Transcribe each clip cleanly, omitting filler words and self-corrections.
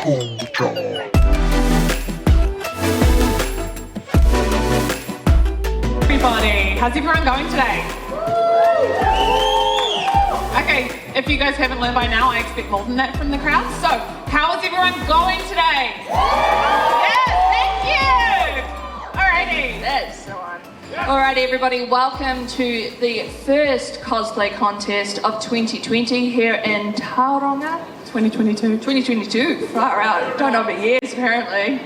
Everybody, how's everyone going today? Okay, if you guys haven't learned by now, I expect more than that from the crowd. So, how is everyone going today? Yes, thank you! Alrighty. That's the one. Alrighty, everybody, welcome to the first cosplay contest of 2020 here in Tauranga. 2022, far out. Don't know about years, apparently.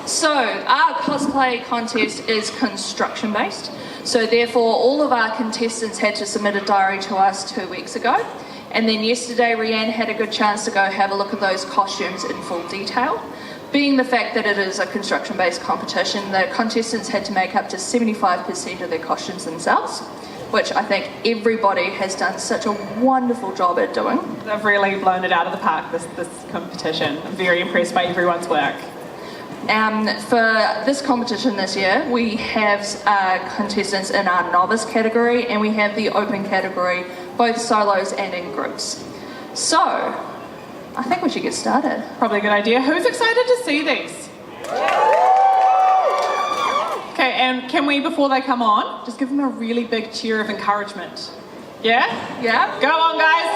So our cosplay contest is construction based. So therefore all of our contestants had to submit a diary to us 2 weeks ago. And then yesterday Rianne had a good chance to go have a look at those costumes in full detail. Being the fact that it is a construction based competition, the contestants had to make up to 75% of their costumes themselves, which I think everybody has done such a wonderful job at doing. They've really blown it out of the park, this competition. I'm very impressed by everyone's work. For this competition this year, we have contestants in our novice category and we have the open category, both solos and in groups. So, I think we should get started. Probably a good idea. Who's excited to see these? Okay, and can we, before they come on, just give them a really big cheer of encouragement? Yeah? Yeah? Go on, guys!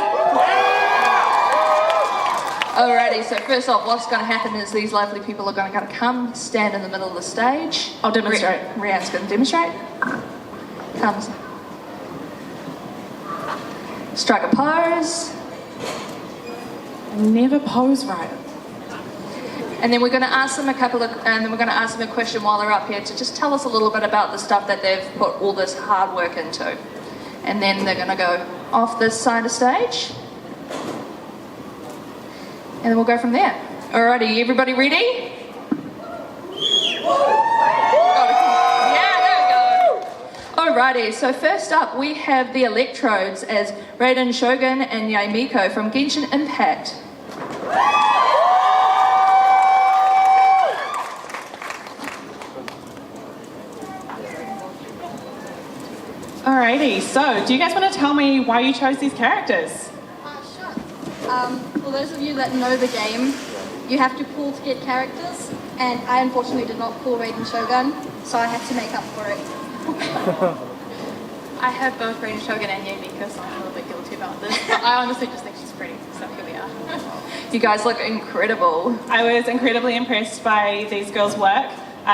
Alrighty, so first off, what's going to happen is these lovely people are going to come, stand in the middle of the stage. I'll demonstrate. Rianne's going to demonstrate. Comes. Strike a pose. Never pose right. And then we're going to ask them a question while they're up here to just tell us a little bit about the stuff that they've put all this hard work into. And then they're going to go off this side of stage. And then we'll go from there. Alrighty, everybody ready? Yeah, there we go. Alrighty, so first up we have the Electrodes as Raiden, Shogun and Miko from Genshin Impact. Alrighty, so do you guys want to tell me why you chose these characters? Sure. For those of you that know the game, you have to pull to get characters, and I unfortunately did not pull Raiden Shogun, so I had to make up for it. I have both Raiden Shogun and Miko, so I'm a little bit guilty about this. But I honestly just think she's pretty, so here we are. You guys look incredible. I was incredibly impressed by these girls' work.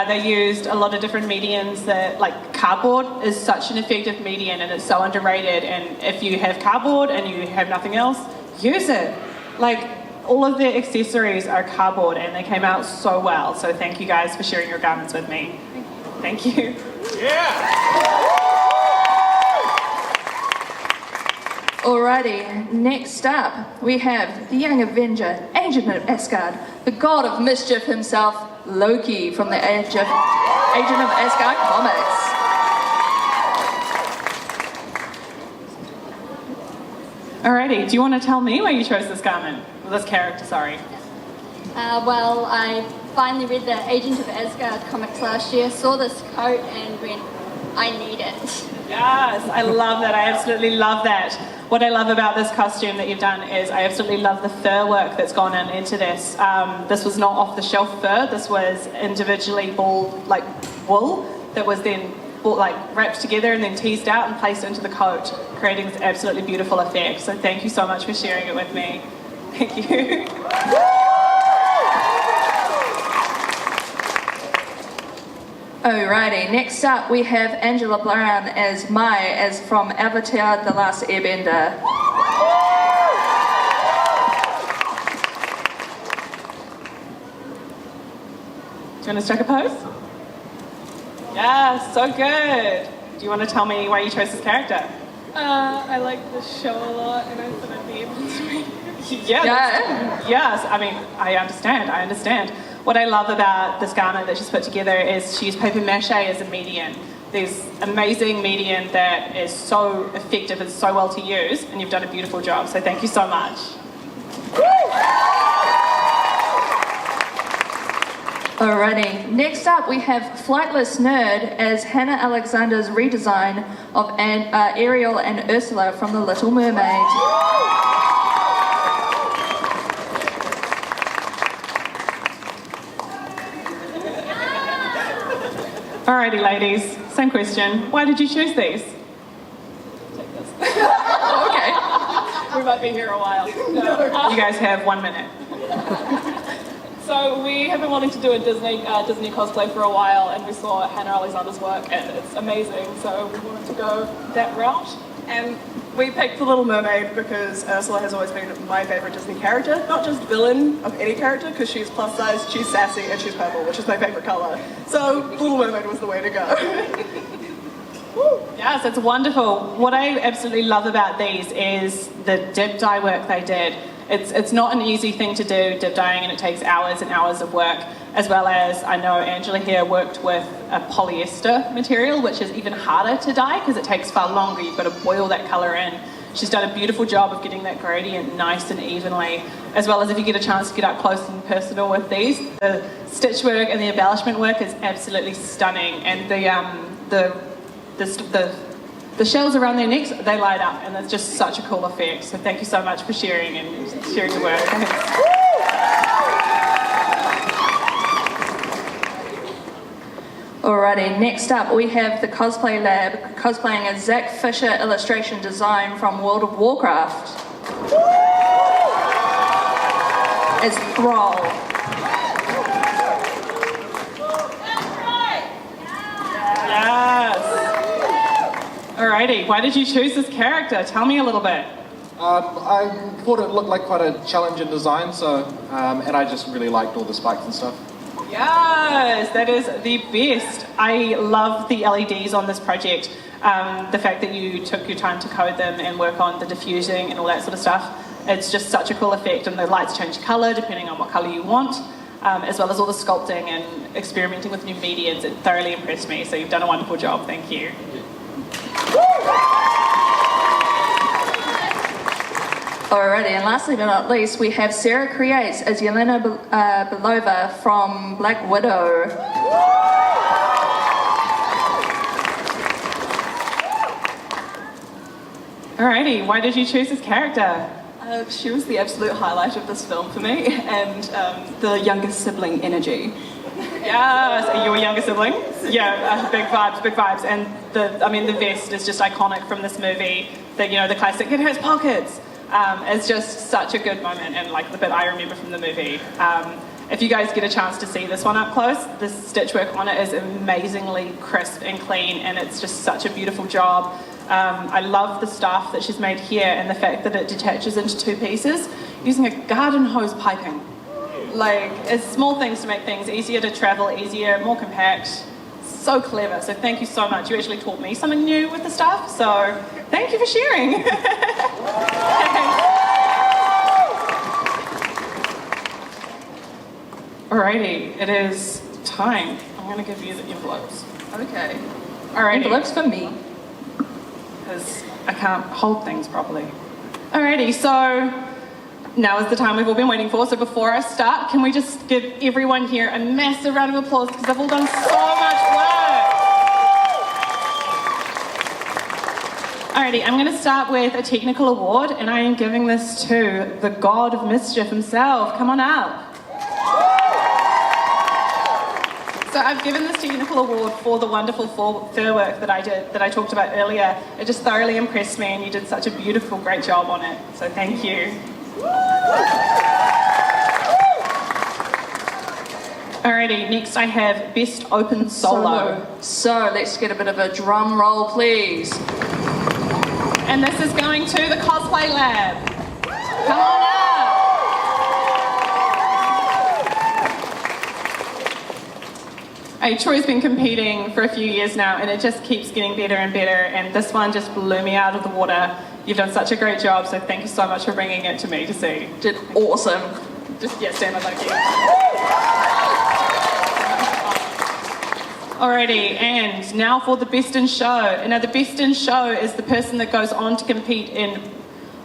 They used a lot of different mediums that, like, cardboard is such an effective medium and it's so underrated, and if you have cardboard and you have nothing else, use it. Like, all of their accessories are cardboard and they came out so well, so thank you guys for sharing your garments with me. Thank you. Yeah! Alrighty, next up we have the young Avenger, Agent of Asgard, the god of mischief himself, Loki from the Agent of Asgard comics. Alrighty, do you want to tell me why you chose this garment? Well, this character, sorry. Well, I finally read the Agent of Asgard comics last year, saw this coat and went, I need it. Yes, I love that. I absolutely love that. What I love about this costume that you've done is I absolutely love the fur work that's gone into this. This was not off-the-shelf fur. This was individually balled, like, wool that was then wrapped together and then teased out and placed into the coat, creating this absolutely beautiful effect. So thank you so much for sharing it with me. Thank you. Alrighty, next up we have Angela Brown as Mai, as from Avatar: The Last Airbender. Do you want to strike a pose? Yeah, so good. Do you want to tell me why you chose this character? I like this show a lot, and I thought I'd be able to read it. Yes, I mean, I understand. What I love about this garment that she's put together is she used paper mache as a medium. There's amazing medium that is so effective and so well to use, and you've done a beautiful job, so thank you so much. Alrighty, next up we have Flightless Nerd as Hannah Alexander's redesign of Ariel and Ursula from The Little Mermaid. Alrighty, ladies, same question. Why did you choose these? Take this. Okay. We might be here a while. You guys have 1 minute. So we have been wanting to do a Disney cosplay for a while, and we saw Hannah Alexander's work, and it's amazing. So we wanted to go that route, and we picked The Little Mermaid because Ursula has always been my favourite Disney character. Not just villain of any character, because she's plus size, she's sassy, and she's purple, which is my favourite colour. So Little Mermaid was the way to go. Yes, it's wonderful. What I absolutely love about these is the dip dye work they did. It's not an easy thing to do, dip dyeing, and it takes hours and hours of work, as well as I know Angela here worked with a polyester material, which is even harder to dye because it takes far longer. You've got to boil that colour in. She's done a beautiful job of getting that gradient nice and evenly, as well as if you get a chance to get up close and personal with these. The stitch work and the embellishment work is absolutely stunning, and the shells around their necks, they light up, and it's just such a cool effect. So thank you so much for sharing your work. Alrighty, next up we have the Cosplay Lab cosplaying a Zack Fischer illustration design from World of Warcraft. As Thrall. Yes. Alrighty, why did you choose this character? Tell me a little bit. I thought it looked like quite a challenge in design, so and I just really liked all the spikes and stuff. Yes, that is the best. I love the LEDs on this project. The fact that you took your time to code them and work on the diffusing and all that sort of stuff. It's just such a cool effect, and the lights change colour depending on what colour you want, as well as all the sculpting and experimenting with new mediums. It thoroughly impressed me, so you've done a wonderful job. Thank you. Alrighty, and lastly but not least, we have Sarah Creates as Yelena Belova from Black Widow. Alrighty, why did you choose this character? She was the absolute highlight of this film for me, and the younger sibling energy. Yes, are you a younger sibling? Yeah, big vibes. And the vest is just iconic from this movie. The classic, it has pockets. It's just such a good moment, and like the bit I remember from the movie. If you guys get a chance to see this one up close, the stitch work on it is amazingly crisp and clean, and it's just such a beautiful job. I love the stuff that she's made here, and the fact that it detaches into two pieces using a garden hose piping. Like, it's small things to make things easier to travel, easier, more compact. So clever. So thank you so much. You actually taught me something new with the stuff, so thank you for sharing. Alrighty, it is time. I'm going to give you the envelopes. Okay. Alrighty. Envelopes for me. Because I can't hold things properly. Alrighty, so now is the time we've all been waiting for. So before I start, can we just give everyone here a massive round of applause because they've all done so much work. Alrighty, I'm going to start with a technical award, and I am giving this to the god of mischief himself. Come on out. So I've given this technical award for the wonderful fur work that I did, that I talked about earlier. It just thoroughly impressed me, and you did such a beautiful, great job on it. So thank you. Alrighty, next I have Best Open Solo. So let's get a bit of a drum roll, please. And this is going to the Cosplay Lab. Come on up. Troy's been competing for a few years now, and it just keeps getting better and better, and this one just blew me out of the water. You've done such a great job, so thank you so much for bringing it to me to see. Did awesome. Just, stand up like you. Alrighty, and now for the Best in Show. Now the Best in Show is the person that goes on to compete in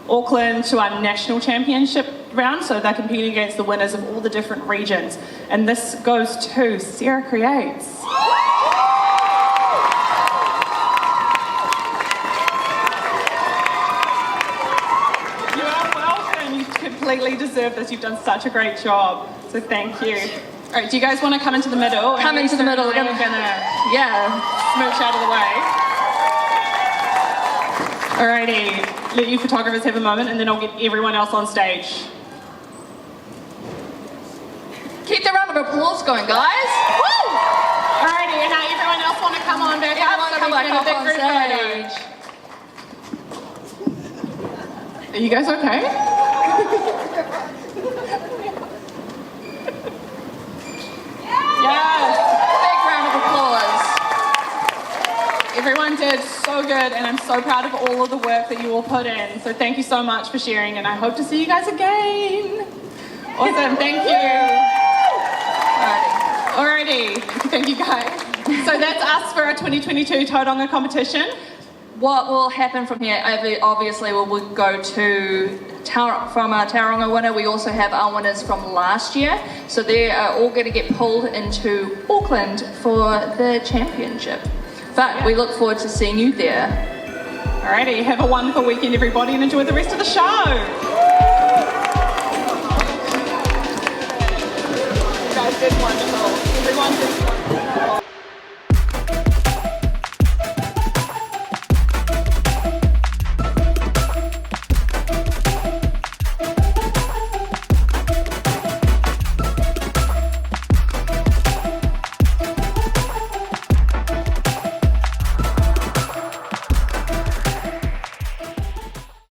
Auckland to our national championship round, so they're competing against the winners of all the different regions. And this goes to Sarah Creates. You are welcome. You completely deserve this. You've done such a great job. So thank you. All right, do you guys want to come into the middle? Come into the middle. We're gonna Yeah. smooch out of the way. Alrighty, let you photographers have a moment and then I'll get everyone else on stage. Keep the round of applause going, guys. Woo! Alrighty, and now everyone else want to come on back Everyone up so come we back can have up a on big group stage. photo. Are you guys okay? Yes! Big round of applause. Everyone did so good and I'm so proud of all of the work that you all put in. So thank you so much for sharing and I hope to see you guys again. Awesome, thank you. Alrighty, thank you guys. So that's us for our 2022 Tauranga competition. What will happen from here, obviously, we'll go to from our Tauranga winner. We also have our winners from last year. So they are all going to get pulled into Auckland for the championship. But we look forward to seeing you there. Alrighty, have a wonderful weekend everybody and enjoy the rest of the show. You guys did wonderful. Everyone did wonderful.